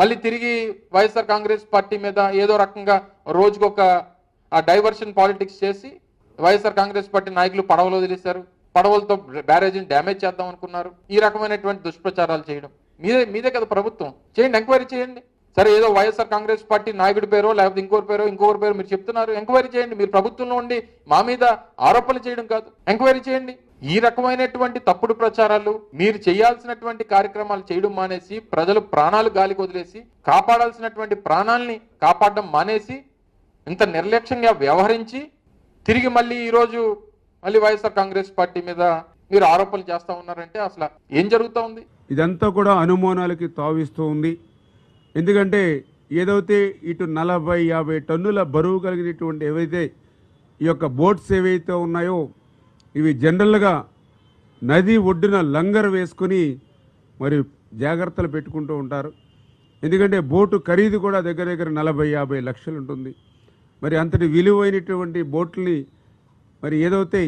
మళ్ళీ తిరిగి వైఎస్ఆర్ కాంగ్రెస్ పార్టీ మీద ఏదో రకంగా రోజుకొక డైవర్షన్ పాలిటిక్స్ చేసి వైఎస్ఆర్ కాంగ్రెస్ పార్టీ నాయకులు పడవలు వదిలేశారు, పడవలతో బ్యారేజీని డ్యామేజ్ చేద్దాం అనుకున్నారు. ఈ రకమైనటువంటి దుష్ప్రచారాలు చేయడం మీదే కదా ప్రభుత్వం. చేయండి, ఎంక్వైరీ చేయండి. సరే, ఏదో వైఎస్ఆర్ కాంగ్రెస్ పార్టీ నాయకుడి పేరో లేకపోతే ఇంకొకరి పేరు మీరు చెప్తున్నారు, ఎంక్వైరీ చేయండి. మీరు ప్రభుత్వంలో ఉండి మా మీద ఆరోపణలు చేయడం కాదు, ఎంక్వైరీ చేయండి. ఈ రకమైనటువంటి తప్పుడు ప్రచారాలు, మీరు చేయాల్సినటువంటి కార్యక్రమాలు చేయడం మానేసి, ప్రజలు ప్రాణాలు గాలికి వదిలేసి కాపాడాల్సినటువంటి ప్రాణాలని కాపాడడం మానేసి ఇంత నిర్లక్ష్యంగా వ్యవహరించి తిరిగి మళ్ళీ ఈరోజు మళ్ళీ వైఎస్ఆర్ కాంగ్రెస్ పార్టీ మీద మీరు ఆరోపణలు చేస్తా ఉన్నారంటే అసలు ఏం జరుగుతూ ఉంది? ఇదంతా కూడా అనుమానాలకి తావిస్తూ ఉంది. ఎందుకంటే ఏదైతే ఇటు 40-50 టన్నుల బరువు కలిగినటువంటి ఏవైతే ఈ యొక్క బోట్స్ ఏవైతే ఉన్నాయో ఇవి జనరల్గా నది ఒడ్డున లంగర్ వేసుకుని మరి జాగ్రత్తలు పెట్టుకుంటూ ఉంటారు. ఎందుకంటే బోటు ఖరీదు కూడా దగ్గర 40-50 లక్షలు ఉంటుంది. మరి అంతటి విలువైనటువంటి బోట్లని మరి ఏదైతే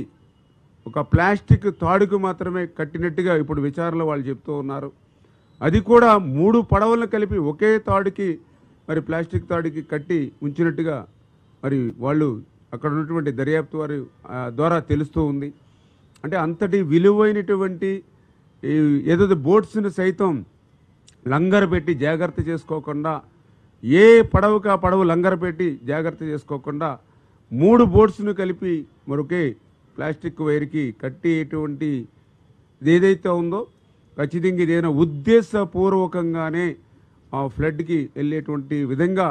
ఒక ప్లాస్టిక్ తాడుకు మాత్రమే కట్టినట్టుగా ఇప్పుడు విచారణలో వాళ్ళు చెప్తూ ఉన్నారు. అది కూడా 3 పడవలను కలిపి ఒకే తాడుకి మరి ప్లాస్టిక్ తాడుకి కట్టి ఉంచినట్టుగా మరి వాళ్ళు అక్కడ ఉన్నటువంటి దర్యాప్తు వారి ద్వారా తెలుస్తూ ఉంది. అంటే అంతటి విలువైనటువంటి ఏదైతే బోట్స్ని సైతం లంగర్ పెట్టి జాగ్రత్త చేసుకోకుండా, ఏ పడవకు ఆ పడవ లంగర్ పెట్టి జాగ్రత్త చేసుకోకుండా 3 బోట్స్ను కలిపి మరొకే ప్లాస్టిక్ వైర్కి కట్టేటువంటి ఏదైతే ఉందో ఖచ్చితంగా ఇదేనా ఉద్దేశపూర్వకంగానే ఆ ఫ్లడ్కి వెళ్ళేటువంటి విధంగా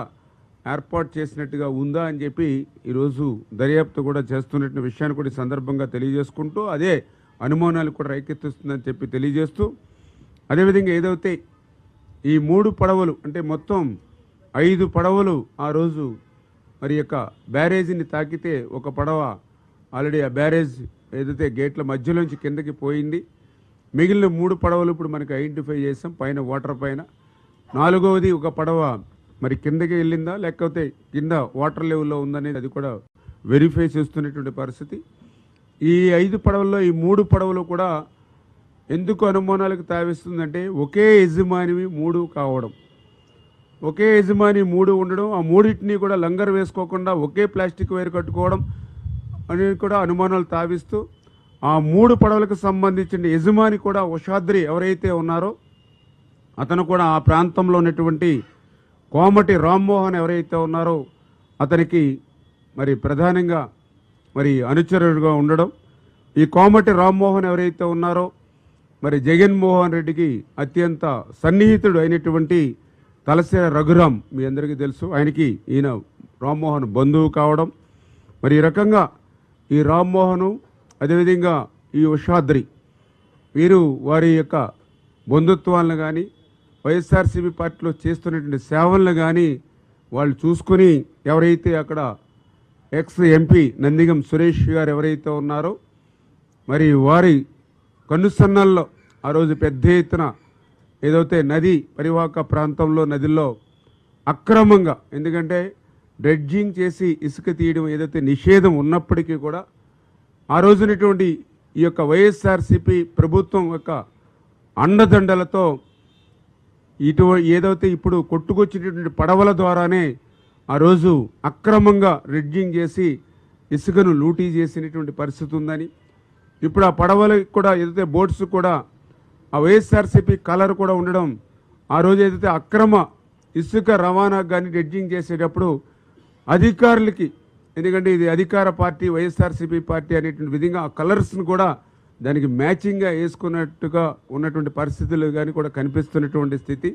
ఏర్పాటు చేసినట్టుగా ఉందా అని చెప్పి ఈరోజు దర్యాప్తు కూడా చేస్తున్న విషయాన్ని కూడా ఈ సందర్భంగా తెలియజేసుకుంటూ అదే అనుమానాలు కూడా రేకెత్తిస్తుందని చెప్పి తెలియజేస్తూ, అదేవిధంగా ఏదైతే ఈ 3 పడవలు అంటే మొత్తం 5 పడవలు ఆ రోజు మరి యొక్క బ్యారేజీని తాకితే ఒక పడవ ఆల్రెడీ ఆ బ్యారేజ్ ఏదైతే గేట్ల మధ్యలోంచి కిందకి పోయింది. మిగిలిన 3 పడవలు ఇప్పుడు మనకి ఐడెంటిఫై చేసాం పైన వాటర్ పైన. 4వది ఒక పడవ మరి కిందకి వెళ్ళిందా లేకపోతే కింద వాటర్ లెవెల్లో ఉందనేది అది కూడా వెరిఫై చేస్తున్నటువంటి పరిస్థితి. ఈ 5 పడవల్లో ఈ 3 పడవలు కూడా ఎందుకు అనుమానాలకు తావిస్తుందంటే ఒకే యజమానివి 3 కావడం, ఒకే యజమాని 3 ఉండడం, ఆ 3టిని కూడా లంగర్ వేసుకోకుండా ఒకే ప్లాస్టిక్ వైర్ కట్టుకోవడం అనేది కూడా అనుమానాలు తావిస్తూ ఆ 3 పడవలకు సంబంధించిన యజమాని కూడా ఉషాద్రి ఎవరైతే ఉన్నారో అతను కూడా ఆ ప్రాంతంలో ఉన్నటువంటి కోమటి రామ్మోహన్ ఎవరైతే ఉన్నారో అతనికి మరి ప్రధానంగా మరి అనుచరుడుగా ఉండడం, ఈ కోమటి రామ్మోహన్ ఎవరైతే ఉన్నారో మరి జగన్మోహన్ రెడ్డికి అత్యంత సన్నిహితుడు అయినటువంటి తలసేర రఘురాం మీ అందరికీ తెలుసు, ఆయనకి ఈయన రామ్మోహన్ బంధువు కావడం. మరి ఈ రకంగా ఈ రామ్మోహను అదేవిధంగా ఈ ఉషాద్రి వీరు వారి యొక్క బంధుత్వాలను కానీ వైఎస్ఆర్సీపీ పార్టీలో చేస్తున్నటువంటి సేవలను కానీ వాళ్ళు చూసుకుని ఎవరైతే అక్కడ ఎక్స్ ఎంపీ నందిగం సురేష్ గారు ఎవరైతే ఉన్నారో మరి వారి కన్నుసన్నల్లో ఆ రోజు పెద్ద ఎత్తున ఏదైతే నది పరివాహక ప్రాంతంలో నదిలో అక్రమంగా, ఎందుకంటే డ్రెడ్జింగ్ చేసి ఇసుక తీయడం ఏదైతే నిషేధం ఉన్నప్పటికీ కూడా ఆ రోజునటువంటి ఈ యొక్క వైఎస్ఆర్సీపీ ప్రభుత్వం యొక్క అండదండలతో ఏదైతే ఇప్పుడు కొట్టుకొచ్చినటువంటి పడవల ద్వారానే ఆ రోజు అక్రమంగా డ్రెడ్జింగ్ చేసి ఇసుకను లూటీ చేసినటువంటి పరిస్థితి ఉందని, ఇప్పుడు ఆ పడవలకు కూడా ఏదైతే బోట్స్ కూడా ఆ వైఎస్ఆర్సీపీ కలర్ కూడా ఉండడం, ఆ రోజు ఏదైతే అక్రమ ఇసుక రవాణాకు కానీ డ్రెడ్జింగ్ చేసేటప్పుడు అధికారులకి, ఎందుకంటే ఇది అధికార పార్టీ వైఎస్ఆర్సీపీ పార్టీ అనేటువంటి విధంగా ఆ కలర్స్ను కూడా దానికి మ్యాచింగ్గా వేసుకున్నట్టుగా ఉన్నటువంటి పరిస్థితులు కానీ కూడా కనిపిస్తున్నటువంటి స్థితి.